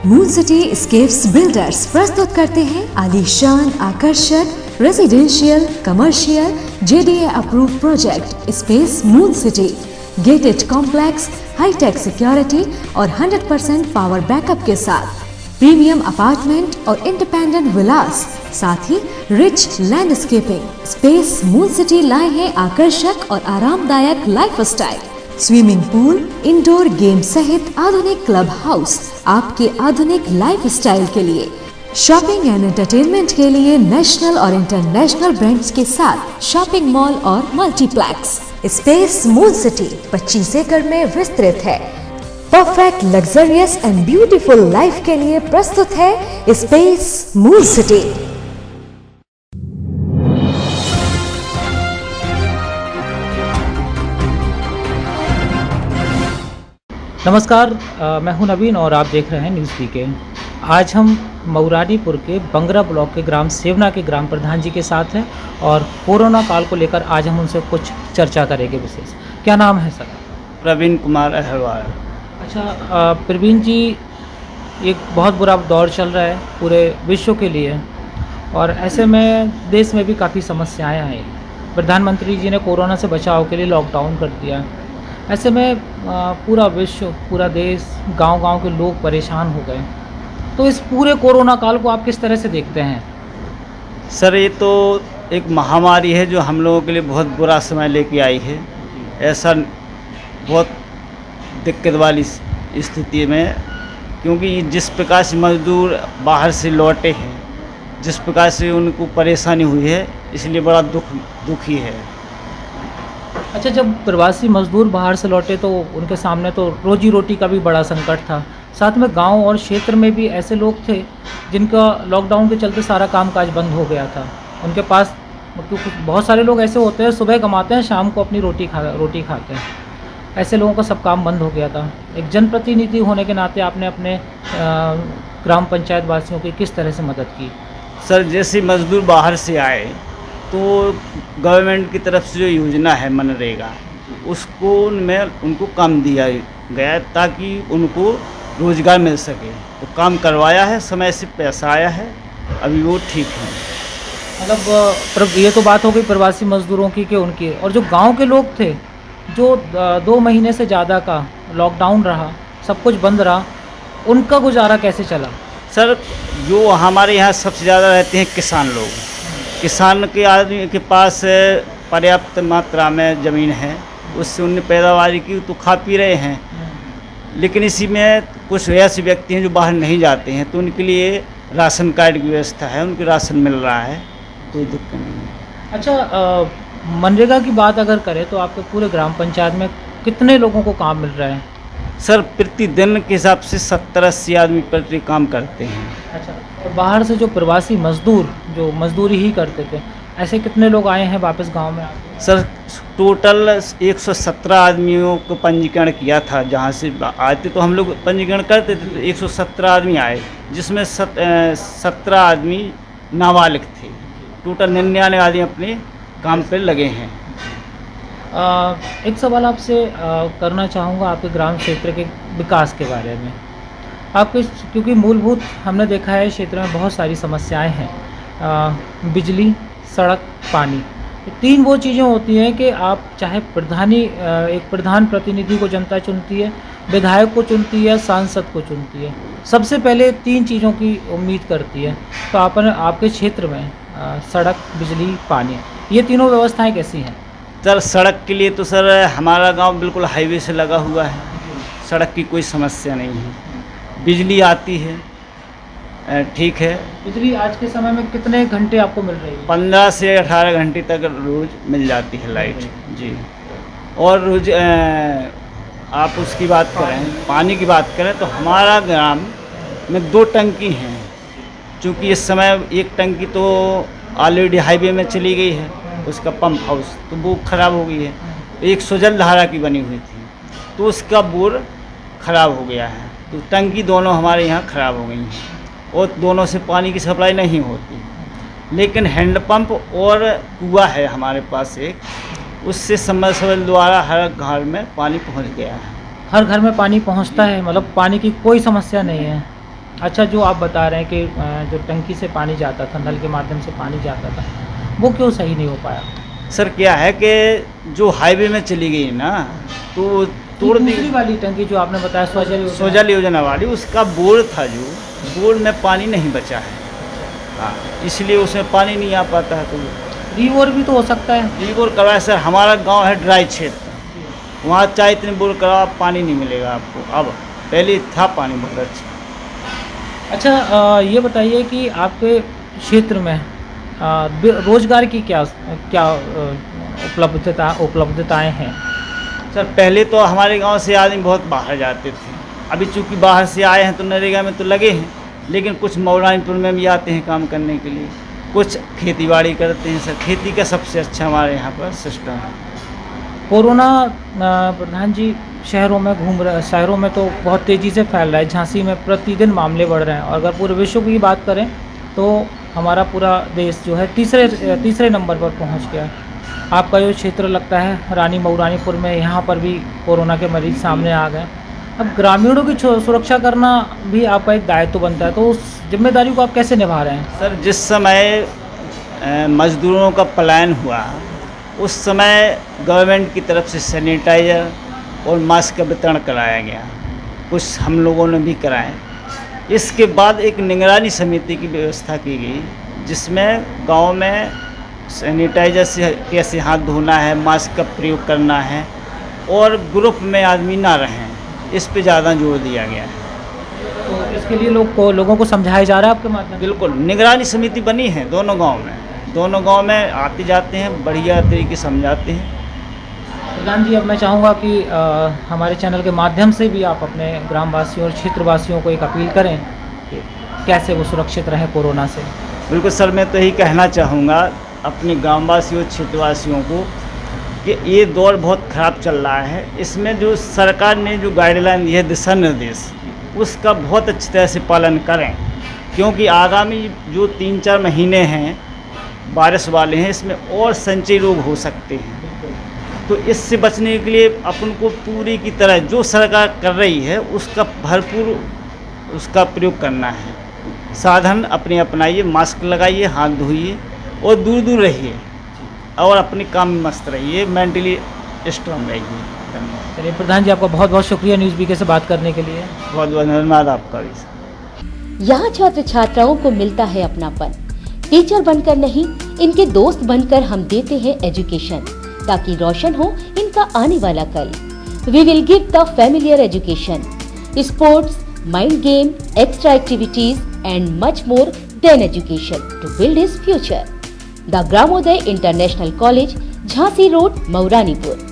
Moon city escapes builders प्रस्तुत करते हैं आलीशान, आकर्षक residential, commercial, JDA approve project Space Moon City. Gated complex, hi tech security और 100% पावर बैकअप के साथ प्रीमियम अपार्टमेंट और इंडिपेंडेंट विलास, साथ ही rich landscaping. Space Moon City लाए हैं आकर्षक और आरामदायक lifestyle, swimming pool, indoor game सहित आधुनिक क्लब हाउस आपके आधुनिक लाइफस्टाइल के लिए। शॉपिंग एंड एंटरटेनमेंट के लिए नेशनल और इंटरनेशनल ब्रांड्स के साथ शॉपिंग मॉल और मल्टीप्लेक्स। स्पेस मून सिटी 25 एकड़ में विस्तृत है। Perfect luxurious and beautiful life के लिए प्रस्तुत है स्पेस मून सिटी। नमस्कार, मैं हूं नवीन और आप देख रहे हैं न्यूज़ पीके। आज हम मऊरानीपुर के बंगरा ब्लॉक के ग्राम सेवना के ग्राम प्रधान जी के साथ हैं और कोरोना काल को लेकर आज हम उनसे कुछ चर्चा करेंगे विशेष। क्या नाम है सर? प्रवीण कुमार अहरवाल। अच्छा, प्रवीण जी, एक बहुत बुरा दौर चल रहा है पूरे विश्व के लिए और ऐसे में देश में भी काफ़ी समस्याएं आई। प्रधानमंत्री जी ने कोरोना से बचाव के लिए लॉकडाउन कर दिया। ऐसे में पूरा विश्व, पूरा देश, गांव-गांव के लोग परेशान हो गए। तो इस पूरे कोरोना काल को आप किस तरह से देखते हैं? सर, ये तो एक महामारी है जो हम लोगों के लिए बहुत बुरा समय लेके आई है। ऐसा बहुत दिक्कत वाली स्थिति में, क्योंकि जिस प्रकार से मजदूर बाहर से लौटे हैं, जिस प्रकार से उनको परेशानी हुई है, इसलिए बड़ा दुखी है। अच्छा, जब प्रवासी मजदूर बाहर से लौटे तो उनके सामने तो रोजी रोटी का भी बड़ा संकट था। साथ में गांव और क्षेत्र में भी ऐसे लोग थे जिनका लॉकडाउन के चलते सारा कामकाज बंद हो गया था। उनके पास क्योंकि बहुत सारे लोग ऐसे होते हैं, सुबह कमाते हैं, शाम को अपनी रोटी खाते हैं। ऐसे लोगों का सब काम बंद हो गया था। एक जनप्रतिनिधि होने के नाते आपने अपने ग्राम पंचायत वासियों की किस तरह से मदद की? सर, जैसे मजदूर बाहर से आए तो गवर्नमेंट की तरफ से जो योजना है मनरेगा, उसको उनमें उनको काम दिया गया ताकि उनको रोज़गार मिल सके। तो काम करवाया है, समय से पैसा आया है, अभी वो ठीक है। मतलब ये तो बात हो गई प्रवासी मजदूरों की कि उनकी, और जो गांव के लोग थे जो 2 महीने से ज़्यादा का लॉकडाउन रहा, सब कुछ बंद रहा, उनका गुजारा कैसे चला? सर, जो हमारे यहाँ सबसे ज़्यादा रहते हैं किसान लोग। किसान के आदमी के पास पर्याप्त मात्रा में ज़मीन है, उससे उन्हें पैदावार की तो खा पी रहे हैं। लेकिन इसी में कुछ ऐसे व्यक्ति हैं जो बाहर नहीं जाते हैं, तो उनके लिए राशन कार्ड की व्यवस्था है, उनके राशन मिल रहा है, कोई दिक्कत नहीं है। अच्छा, मनरेगा की बात अगर करें तो आपके पूरे ग्राम पंचायत में कितने लोगों को काम मिल रहा है? सर, प्रतिदिन के हिसाब से 70-80 आदमी प्रति काम करते हैं। अच्छा, और बाहर से जो प्रवासी मजदूर जो मजदूरी ही करते थे, ऐसे कितने लोग आए हैं वापस गांव में? सर, टोटल 117 आदमियों को पंजीकरण किया था। जहां से आए थे तो हम लोग पंजीकरण करते थे, तो 117 आदमी आए, जिसमें 17 आदमी नाबालिग थे। टोटल 99 आदमी अपने काम पर लगे हैं। एक सवाल आपसे करना चाहूँगा आपके ग्राम क्षेत्र के विकास के बारे में। आपके, क्योंकि मूलभूत हमने देखा है क्षेत्र में बहुत सारी समस्याएं हैं, बिजली, सड़क, पानी। तो 3 वो चीज़ें होती हैं कि आप चाहे एक प्रधान प्रतिनिधि को जनता चुनती है, विधायक को चुनती है, सांसद को चुनती है, सबसे पहले 3 चीज़ों की उम्मीद करती है। तो आपके क्षेत्र में सड़क, बिजली, पानी, ये तीनों व्यवस्थाएँ कैसी हैं? सर, सड़क के लिए तो सर हमारा गांव बिल्कुल हाईवे से लगा हुआ है, सड़क की कोई समस्या नहीं है। बिजली आती है, ठीक है। बिजली आज के समय में कितने घंटे आपको मिल रही है? 15 से 18 घंटे तक रोज़ मिल जाती है लाइट जी। और रोज आप उसकी बात करें, पानी की बात करें, तो हमारा ग्राम में 2 टंकी हैं। चूँकि इस समय एक टंकी तो ऑलरेडी हाईवे में चली गई है, उसका पंप हाउस, तो वो ख़राब हो गई है। एक सुजल धारा की बनी हुई थी, तो उसका बोर ख़राब हो गया है। तो टंकी दोनों हमारे यहाँ ख़राब हो गई हैं और दोनों से पानी की सप्लाई नहीं होती। लेकिन हैंडपंप और कुआँ है हमारे पास एक, उससे सबमर्सिबल द्वारा हर घर में पानी पहुँच गया है। हर घर में पानी पहुँचता है, मतलब पानी की कोई समस्या नहीं है? अच्छा, जो आप बता रहे हैं कि जो टंकी से पानी जाता था, नल के माध्यम से पानी जाता था, वो क्यों सही नहीं हो पाया? सर क्या है कि जो हाईवे में चली गई ना, तो तोड़ दी। दूसरी वाली टंकी जो आपने बताया स्वजल योजना वाली, उसका बोर था, जो बोर में पानी नहीं बचा है। हाँ, इसलिए उसमें पानी नहीं आ पाता है। तो रीबोर भी तो हो सकता है। रीबोर करवाए सर, हमारा गांव है ड्राई क्षेत्र, वहाँ चाहे इतने बोर करवा पानी नहीं मिलेगा आपको। अब पहले था पानी बहुत अच्छा। अच्छा, ये बताइए कि आपके क्षेत्र में रोजगार की क्या क्या उपलब्धताएं हैं? सर पहले तो हमारे गांव से आदमी बहुत बाहर जाते थे, अभी चूंकि बाहर से आए हैं तो नरेगा में तो लगे हैं, लेकिन कुछ मौलानीपुर में भी आते हैं काम करने के लिए, कुछ खेती बाड़ी करते हैं। सर खेती का सबसे अच्छा हमारे यहाँ पर सिस्टम है। कोरोना प्रधान जी शहरों में शहरों में तो बहुत तेज़ी से फैल रहा है। झांसी में प्रतिदिन मामले बढ़ रहे हैं, और अगर पूरे विश्व की बात करें तो हमारा पूरा देश जो है तीसरे नंबर पर पहुंच गया है। आपका जो क्षेत्र लगता है रानी मऊरानीपुर में, यहाँ पर भी कोरोना के मरीज सामने आ गए। अब ग्रामीणों की सुरक्षा करना भी आपका एक दायित्व बनता है, तो उस जिम्मेदारी को आप कैसे निभा रहे हैं? सर जिस समय मजदूरों का पलायन हुआ, उस समय गवर्नमेंट की तरफ से सैनिटाइज़र और मास्क का वितरण कराया गया, कुछ हम लोगों ने भी कराए। इसके बाद एक निगरानी समिति की व्यवस्था की गई, जिसमें गांव में सैनिटाइज़र से कैसे हाथ धोना है, मास्क का प्रयोग करना है, और ग्रुप में आदमी ना रहें, इस पे ज़्यादा जोर दिया गया है। तो इसके लिए लोगों को समझाया जा रहा है आपके माध्यम से? बिल्कुल, निगरानी समिति बनी है दोनों गांव में आते जाते हैं, बढ़िया तरीके समझाते हैं। प्रधान जी, अब मैं चाहूँगा कि हमारे चैनल के माध्यम से भी आप अपने ग्रामवासियों और क्षेत्रवासियों को एक अपील करें कि कैसे वो सुरक्षित रहें कोरोना से। बिल्कुल सर, मैं तो यही कहना चाहूँगा अपने ग्रामवासियों क्षेत्रवासियों को कि ये दौर बहुत ख़राब चल रहा है। इसमें जो सरकार ने जो गाइडलाइन दी है, दिशा निर्देश, उसका बहुत अच्छी तरह से पालन करें, क्योंकि आगामी जो 3-4 महीने हैं बारिश वाले हैं, इसमें और संचयी रोग हो सकते हैं। तो इससे बचने के लिए अपन को पूरी की तरह जो सरकार कर रही है उसका भरपूर उसका प्रयोग करना है। साधन अपने अपनाइए, मास्क लगाइए, हाथ धोइए और दूर दूर रहिए, और अपने काम में मस्त रहिए, मेंटली स्ट्रांग रहिए। धन्यवाद। चलिए प्रधान जी, आपका बहुत बहुत शुक्रिया न्यूज़ बीके से बात करने के लिए। बहुत बहुत धन्यवाद आपका भी। यहाँ छात्र छात्राओं को मिलता है अपनापन। टीचर बनकर नहीं, इनके दोस्त बनकर हम देते हैं एजुकेशन, ताकि रोशन हो इनका आने वाला कल। We will give the familiar education, sports, mind game, extra activities and much more than education to build his future. The Gramoday international college, Jhansi road, Mauranipur.